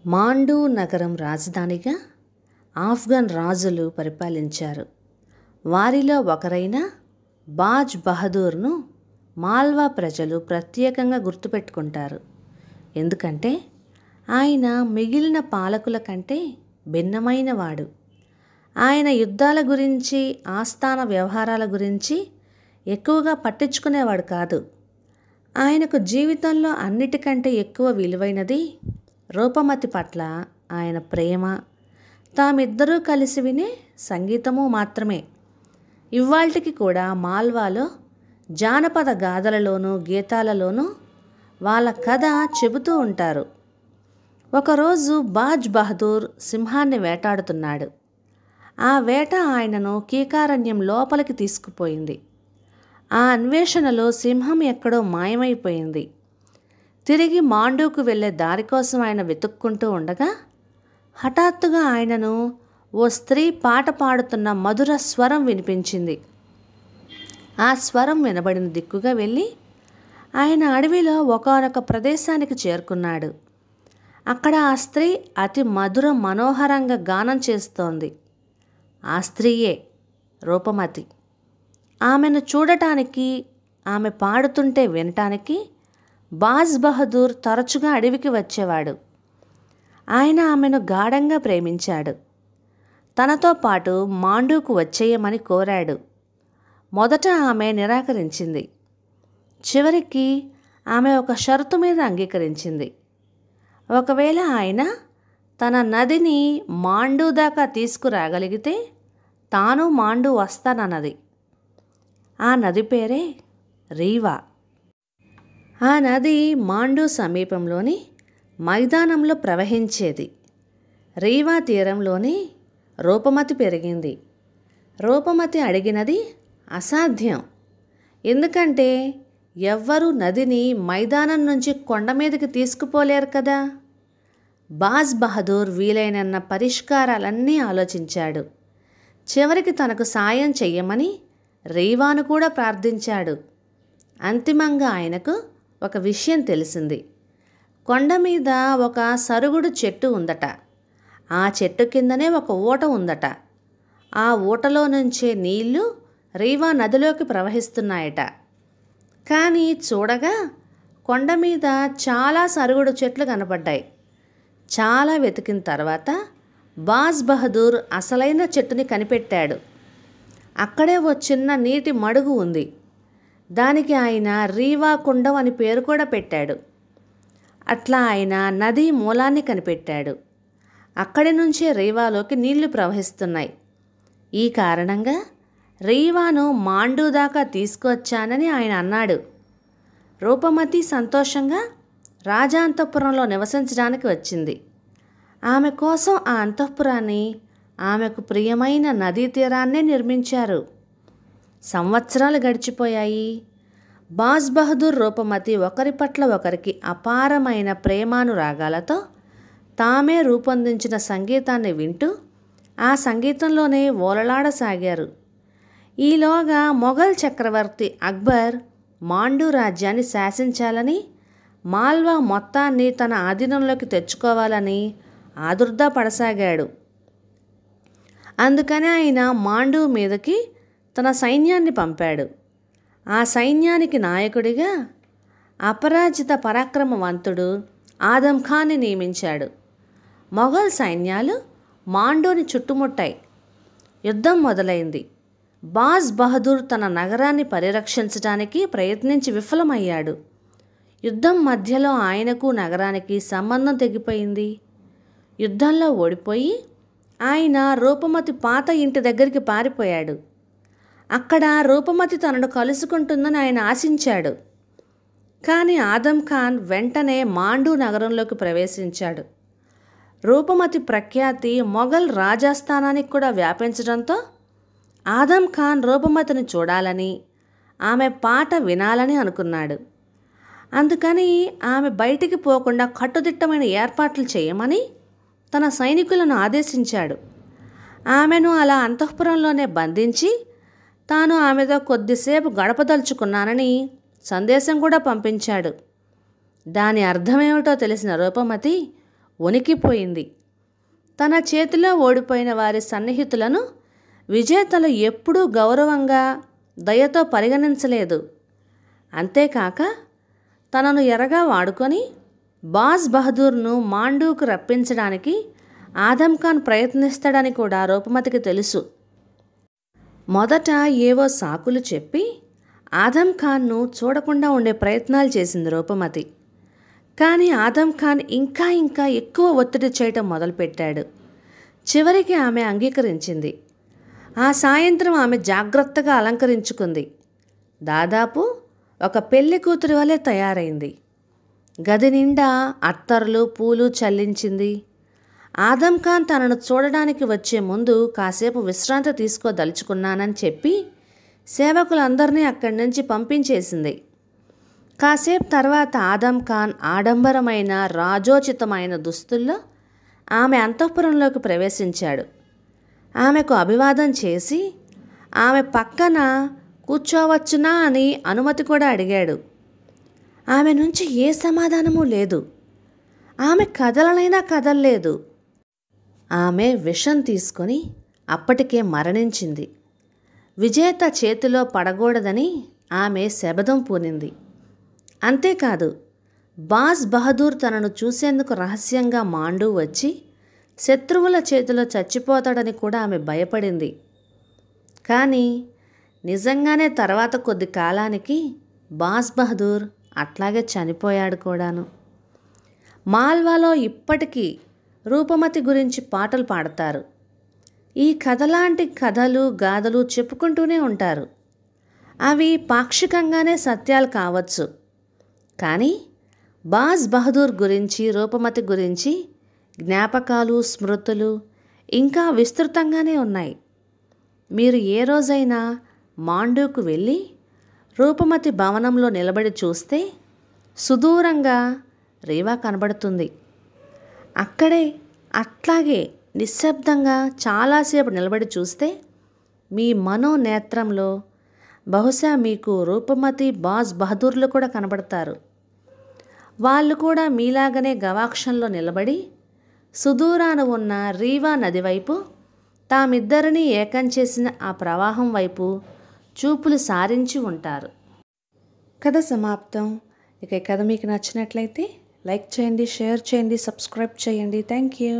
మాండూ నగరం రాజధానిగా ఆఫ్ఘన్ రాజులు పరిపాలించారు. వారిలో ఒకరైన బాజ్ బహదూర్ను మాల్వా ప్రజలు ప్రత్యేకంగా గుర్తుపెట్టుకుంటారు. ఎందుకంటే ఆయన మిగిలిన పాలకుల కంటే భిన్నమైనవాడు. ఆయన యుద్ధాల గురించి, ఆస్థాన వ్యవహారాల గురించి ఎక్కువగా పట్టించుకునేవాడు కాదు. ఆయనకు జీవితంలో అన్నిటికంటే ఎక్కువ విలువైనది రూపమతి పట్ల ఆయన ప్రేమ, తామిద్దరూ కలిసి వినే సంగీతము మాత్రమే. ఇవాల్టికి కూడా మాల్వాలో జానపద గాథలలోనూ గీతాలలోనూ వాళ్ళ కథ చెబుతూ ఉంటారు. ఒకరోజు బాజ్ బహదూర్ సింహాన్ని వేటాడుతున్నాడు. ఆ వేట ఆయనను కీకారణ్యం లోపలికి తీసుకుపోయింది. ఆ అన్వేషణలో సింహం ఎక్కడో మాయమైపోయింది. తిరిగి మాండూకు వెళ్ళే దారి కోసం ఆయన వెతుక్కుంటూ ఉండగా హఠాత్తుగా ఆయనను ఓ స్త్రీ పాట పాడుతున్న మధుర స్వరం వినిపించింది. ఆ స్వరం వినబడిన దిక్కుగా వెళ్ళి ఆయన అడవిలో ఒకానొక ప్రదేశానికి చేరుకున్నాడు. అక్కడ ఆ స్త్రీ అతి మధుర మనోహరంగా గానం చేస్తోంది. ఆ స్త్రీయే రూపమతి. ఆమెను చూడటానికి, ఆమె పాడుతుంటే వినటానికి బాజ్ బహదూర్ తరచుగా అడవికి వచ్చేవాడు. ఆయన ఆమెను గాఢంగా ప్రేమించాడు. తనతో పాటు మాండూకు వచ్చేయమని కోరాడు. మొదట ఆమె నిరాకరించింది. చివరికి ఆమె ఒక షరతు మీద అంగీకరించింది. ఒకవేళ ఆయన తన నదిని మాండూ దాకా తీసుకురాగలిగితే తాను మాండూ వస్తానన్నది. ఆ నది పేరే రీవా. ఆ నది మాండూ సమీపంలోని మైదానంలో ప్రవహించేది. రీవా తీరంలోనే రూపమతి పెరిగింది. రూపమతి అడిగినది అసాధ్యం. ఎందుకంటే ఎవ్వరూ నదిని మైదానం నుంచి కొండ మీదకి తీసుకుపోలేరు కదా. బాజ్ బహదూర్ వీలైనన్న పరిష్కారాలన్నీ ఆలోచించాడు. చివరికి తనకు సాయం చెయ్యమని రీవాను కూడా ప్రార్థించాడు. అంతిమంగా ఆయనకు ఒక విషయం తెలిసింది. కొండ మీద ఒక సరుగుడు చెట్టు ఉందట. ఆ చెట్టు కిందనే ఒక ఊట ఉందట. ఆ ఊటలో నుంచే నీళ్లు రీవా నదిలోకి ప్రవహిస్తున్నాయట. కానీ చూడగా కొండ మీద చాలా సరుగుడు చెట్లు కనపడ్డాయి. చాలా వెతికిన తర్వాత బాజ్ బహదూర్ అసలైన చెట్టుని కనిపెట్టాడు. అక్కడే ఓ చిన్న నీటి మడుగు ఉంది. దానికి ఆయన రీవా కుండం అని పేరు కూడా పెట్టాడు. అట్లా ఆయన నదీ మూలాన్ని కనిపెట్టాడు. అక్కడి నుంచే రీవాలోకి నీళ్లు ప్రవహిస్తున్నాయి. ఈ కారణంగా రీవాను మాండూ దాకా తీసుకువచ్చానని ఆయన అన్నాడు. రూపమతి సంతోషంగా రాజా అంతఃపురంలో నివసించడానికి వచ్చింది. ఆమె కోసం ఆ అంతఃపురాన్ని ఆమెకు ప్రియమైన నదీ తీరాన్నే నిర్మించారు. సంవత్సరాలు గడిచిపోయాయి. బాజ్ బహదూర్, రూపమతి ఒకరి పట్ల ఒకరికి అపారమైన ప్రేమానురాగాలతో తామే రూపొందించిన సంగీతాన్ని వింటూ ఆ సంగీతంలోనే ఓలలాడసాగారు. ఈలోగా మొఘల్ చక్రవర్తి అక్బర్ మాండూ రాజ్యాన్ని శాసించాలని, మాల్వా మొత్తాన్ని తన ఆధీనంలోకి తెచ్చుకోవాలని ఆదుర్దా పడసాగాడు. అందుకని ఆయన మాండూ మీదకి తన సైన్యాన్ని పంపాడు. ఆ సైన్యానికి నాయకుడిగా అపరాజిత పరాక్రమవంతుడు ఆదం ఖాన్ని నియమించాడు. మొఘల్ సైన్యాలు మాండూని చుట్టుముట్టాయి. యుద్ధం మొదలైంది. బాజ్ బహదూర్ తన నగరాన్ని పరిరక్షించడానికి ప్రయత్నించి విఫలమయ్యాడు. యుద్ధం మధ్యలో ఆయనకు నగరానికి సంబంధం తెగిపోయింది. యుద్ధంలో ఓడిపోయి ఆయన రూపమతి పాత ఇంటి దగ్గరికి పారిపోయాడు. అక్కడ రూపమతి తనను కలుసుకుంటుందని ఆయన ఆశించాడు. కానీ ఆదం ఖాన్ వెంటనే మాండూ నగరంలోకి ప్రవేశించాడు. రూపమతి ప్రఖ్యాతి మొఘల్ రాజాస్థానానికి కూడా వ్యాపించడంతో ఆదం ఖాన్ రూపమతిని చూడాలని, ఆమె పాట వినాలని అనుకున్నాడు. అందుకని ఆమె బయటికి పోకుండా కట్టుదిట్టమైన ఏర్పాట్లు చేయమని తన సైనికులను ఆదేశించాడు. ఆమెను అలా అంతఃపురంలోనే బంధించి తాను ఆమెతో కొద్దిసేపు గడపదలుచుకున్నానని సందేశం కూడా పంపించాడు. దాని అర్థమేమిటో తెలిసిన రూపమతి వణికిపోయింది. తన చేతిలో ఓడిపోయిన వారి సన్నిహితులను విజేతలు ఎప్పుడూ గౌరవంగా, దయతో పరిగణించలేదు. అంతేకాక తనను ఎరగా వాడుకొని బాజ్ బహదూర్ను మాండూకు రప్పించడానికి ఆదం ఖాన్ ప్రయత్నిస్తాడని కూడా రూపమతికి తెలుసు. మొదట ఏవో సాకులు చెప్పి ఆదం ఖాన్ను చూడకుండా ఉండే ప్రయత్నాలు చేసింది రూపమతి. కానీ ఆదం ఖాన్ ఇంకా ఎక్కువ ఒత్తిడి చేయటం మొదలుపెట్టాడు. చివరికి ఆమె అంగీకరించింది. ఆ సాయంత్రం ఆమె జాగ్రత్తగా అలంకరించుకుంది. దాదాపు ఒక పెళ్లి కూతురి వలె తయారైంది. గది నిండా అత్తర్లు, పూలు చల్లించింది. ఆదం ఖాన్ తనను చూడడానికి వచ్చే ముందు కాసేపు విశ్రాంతి తీసుకోదలుచుకున్నానని చెప్పి సేవకులందరినీ అక్కడి నుంచి పంపించేసింది. కాసేపు తర్వాత ఆదం ఖాన్ ఆడంబరమైన, రాజోచితమైన దుస్తుల్లో ఆమె అంతఃపురంలోకి ప్రవేశించాడు. ఆమెకు అభివాదం చేసి ఆమె పక్కన కూర్చోవచ్చునా అని అనుమతి కూడా అడిగాడు. ఆమె నుంచి ఏ సమాధానమూ లేదు. ఆమె కదలనైనా కదల్లేదు. ఆమె విషం తీసుకొని అప్పటికే మరణించింది. విజేత చేతిలో పడకూడదని ఆమె శపథం పూనింది. అంతేకాదు, బాజ్ బహదూర్ తనను చూసేందుకు రహస్యంగా మాండూ వచ్చి శత్రువుల చేతిలో చచ్చిపోతాడని కూడా ఆమె భయపడింది. కానీ నిజంగానే తర్వాత కొద్ది కాలానికి బాజ్ బహదూర్ అట్లాగే చనిపోయాడు కూడాను. మాల్వాలో ఇప్పటికీ రూపమతి గురించి పాటలు పాడతారు. ఈ కథలాంటి కథలు, గాథలు చెప్పుకుంటూనే ఉంటారు. అవి పాక్షికంగానే సత్యాలు కావచ్చు. కానీ బాజ్ బహదూర్ గురించి, రూపమతి గురించి జ్ఞాపకాలు, స్మృతులు ఇంకా విస్తృతంగానే ఉన్నాయి. మీరు ఏ రోజైనా మాండూకు వెళ్ళి రూపమతి భవనంలో నిలబడి చూస్తే సుదూరంగా రీవా కనబడుతుంది. అక్కడే అట్లాగే నిశ్శబ్దంగా చాలాసేపు నిలబడి చూస్తే మీ మనోనేత్రంలో బహుశా మీకు రూపమతి, బాజ్ బహదూర్లు కూడా కనబడతారు. వాళ్ళు కూడా మీలాగనే గవాక్షంలో నిలబడి సుదూరాన ఉన్న రీవా నది వైపు, తామిద్దరినీ ఏకం చేసిన ఆ ప్రవాహం వైపు చూపులు సారించి ఉంటారు. కథ సమాప్తం. ఇక ఈ కథ మీకు నచ్చినట్లయితే లైక్ చేయండి, షేర్ చేయండి, సబ్స్క్రైబ్ చేయండి. Thank you.